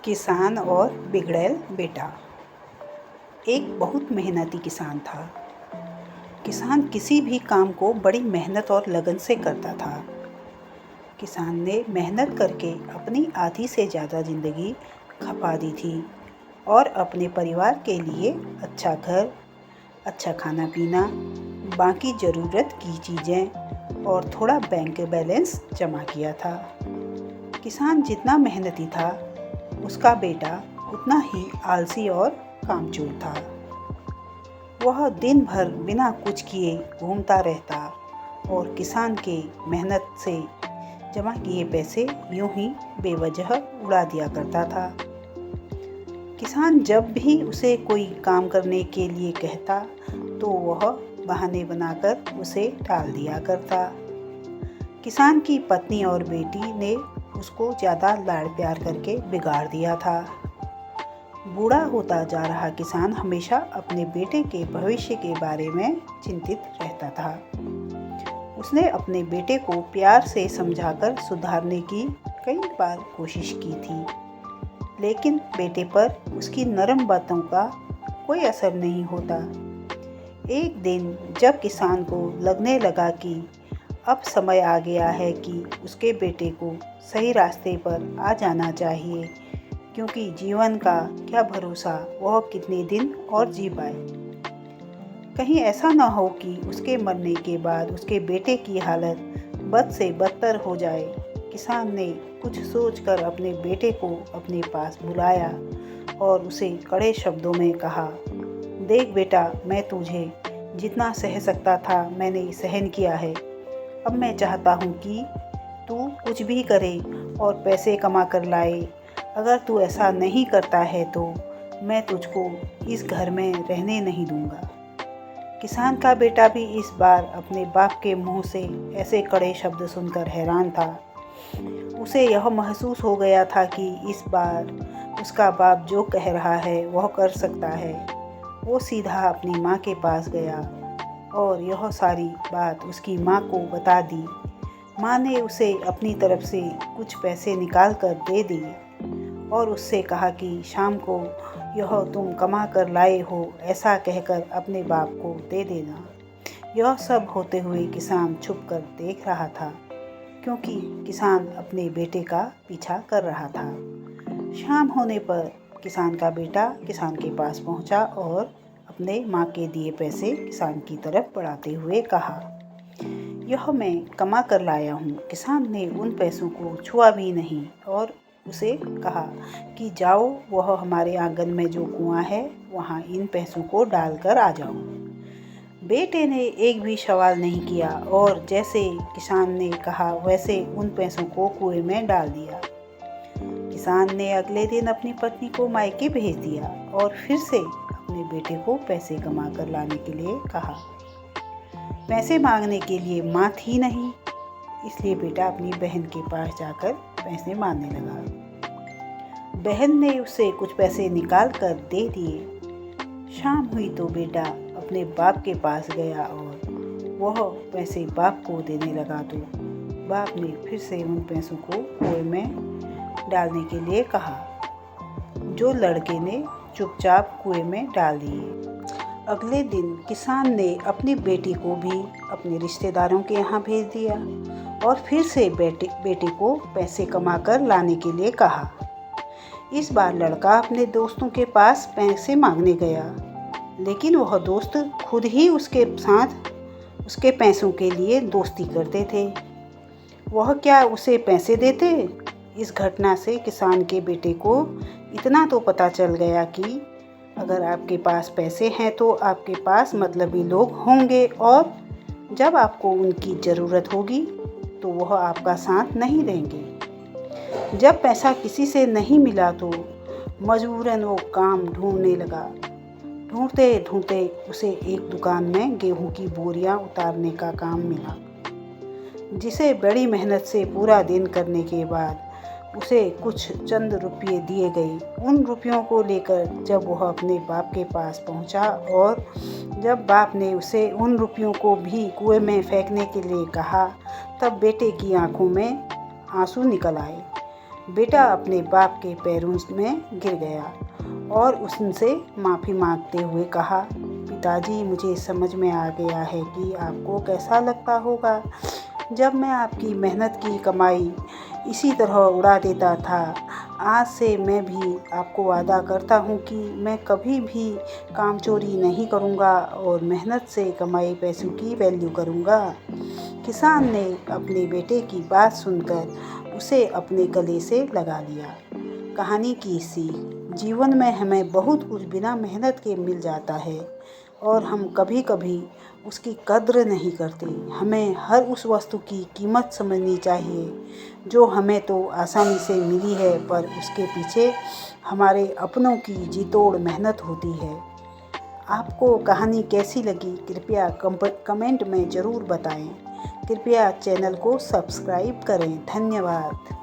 किसान और बिगड़ैल बेटा। एक बहुत मेहनती किसान था। किसान किसी भी काम को बड़ी मेहनत और लगन से करता था। किसान ने मेहनत करके अपनी आधी से ज़्यादा ज़िंदगी खपा दी थी और अपने परिवार के लिए अच्छा घर, अच्छा खाना पीना, बाकी ज़रूरत की चीज़ें और थोड़ा बैंक बैलेंस जमा किया था। किसान जितना मेहनती था, उसका बेटा उतना ही आलसी और कामचोर था। वह दिन भर बिना कुछ किए घूमता रहता और किसान के मेहनत से जमा किए पैसे यूं ही बेवजह उड़ा दिया करता था। किसान जब भी उसे कोई काम करने के लिए कहता तो वह बहाने बनाकर उसे टाल दिया करता। किसान की पत्नी और बेटी ने उसको ज़्यादा लाड़ प्यार करके बिगाड़ दिया था। बूढ़ा होता जा रहा किसान हमेशा अपने बेटे के भविष्य के बारे में चिंतित रहता था। उसने अपने बेटे को प्यार से समझाकर सुधारने की कई बार कोशिश की थी, लेकिन बेटे पर उसकी नरम बातों का कोई असर नहीं होता। एक दिन जब किसान को लगने लगा कि अब समय आ गया है कि उसके बेटे को सही रास्ते पर आ जाना चाहिए, क्योंकि जीवन का क्या भरोसा वह कितने दिन और जी पाए। कहीं ऐसा न हो कि उसके मरने के बाद उसके बेटे की हालत बद से बदतर हो जाए। किसान ने कुछ सोचकर अपने बेटे को अपने पास बुलाया और उसे कड़े शब्दों में कहा, देख बेटा, मैं तुझे जितना सह सकता था मैंने सहन किया है। अब मैं चाहता हूँ कि तू कुछ भी करे और पैसे कमा कर लाए। अगर तू ऐसा नहीं करता है तो मैं तुझको इस घर में रहने नहीं दूंगा। किसान का बेटा भी इस बार अपने बाप के मुंह से ऐसे कड़े शब्द सुनकर हैरान था। उसे यह महसूस हो गया था कि इस बार उसका बाप जो कह रहा है वह कर सकता है। वो सीधा अपनी माँ के पास गया और यह सारी बात उसकी माँ को बता दी। माँ ने उसे अपनी तरफ से कुछ पैसे निकाल कर दे दिए और उससे कहा कि शाम को यह तुम कमा कर लाए हो ऐसा कहकर अपने बाप को दे देना। यह सब होते हुए किसान छुप कर देख रहा था, क्योंकि किसान अपने बेटे का पीछा कर रहा था। शाम होने पर किसान का बेटा किसान के पास पहुंचा और अपने माँ के दिए पैसे किसान की तरफ बढ़ाते हुए कहा, यह मैं कमा कर लाया हूँ। किसान ने उन पैसों को छुआ भी नहीं और उसे कहा कि जाओ, वह हमारे आंगन में जो कुआं है वहाँ इन पैसों को डालकर आ जाओ। बेटे ने एक भी सवाल नहीं किया और जैसे किसान ने कहा वैसे उन पैसों को कुएं में डाल दिया। किसान ने अगले दिन अपनी पत्नी को मायके भेज दिया और फिर से अपने बेटे को पैसे कमा कर लाने के लिए कहा। पैसे मांगने के लिए माँ थी नहीं, इसलिए बेटा अपनी बहन के पास जाकर पैसे मांगने लगा। बहन ने उसे कुछ पैसे निकाल कर दे दिए। शाम हुई तो बेटा अपने बाप के पास गया और वह पैसे बाप को देने लगा तो बाप ने फिर से उन पैसों को कुएं में डालने के लिए कहा, जो लड़के ने चुपचाप कुएं में डाल दिए। अगले दिन किसान ने अपनी बेटी को भी अपने रिश्तेदारों के यहाँ भेज दिया और फिर से बेटे को पैसे कमा कर लाने के लिए कहा। इस बार लड़का अपने दोस्तों के पास पैसे मांगने गया, लेकिन वह दोस्त खुद ही उसके साथ उसके पैसों के लिए दोस्ती करते थे। वह क्या उसे पैसे देते? इस घटना से किसान के बेटे को इतना तो पता चल गया कि अगर आपके पास पैसे हैं तो आपके पास मतलबी लोग होंगे और जब आपको उनकी ज़रूरत होगी तो वह आपका साथ नहीं देंगे। जब पैसा किसी से नहीं मिला तो मजबूरन वो काम ढूंढने लगा। ढूंढते ढूंढते उसे एक दुकान में गेहूं की बोरियां उतारने का काम मिला, जिसे बड़ी मेहनत से पूरा दिन करने के बाद उसे कुछ चंद रुपये दिए गए। उन रुपयों को लेकर जब वह अपने बाप के पास पहुंचा और जब बाप ने उसे उन रुपयों को भी कुएं में फेंकने के लिए कहा, तब बेटे की आंखों में आंसू निकल आए। बेटा अपने बाप के पैरों में गिर गया और उनसे माफ़ी मांगते हुए कहा, पिताजी, मुझे समझ में आ गया है कि आपको कैसा लगता होगा जब मैं आपकी मेहनत की कमाई इसी तरह उड़ा देता था। आज से मैं भी आपको वादा करता हूँ कि मैं कभी भी कामचोरी नहीं करूँगा और मेहनत से कमाए पैसों की वैल्यू करूँगा। किसान ने अपने बेटे की बात सुनकर उसे अपने गले से लगा लिया। कहानी की सीख, जीवन में हमें बहुत कुछ बिना मेहनत के मिल जाता है और हम कभी कभी उसकी कद्र नहीं करते। हमें हर उस वस्तु की कीमत समझनी चाहिए जो हमें तो आसानी से मिली है, पर उसके पीछे हमारे अपनों की जी तोड़ मेहनत होती है। आपको कहानी कैसी लगी कृपया कमेंट में ज़रूर बताएं। कृपया चैनल को सब्सक्राइब करें। धन्यवाद।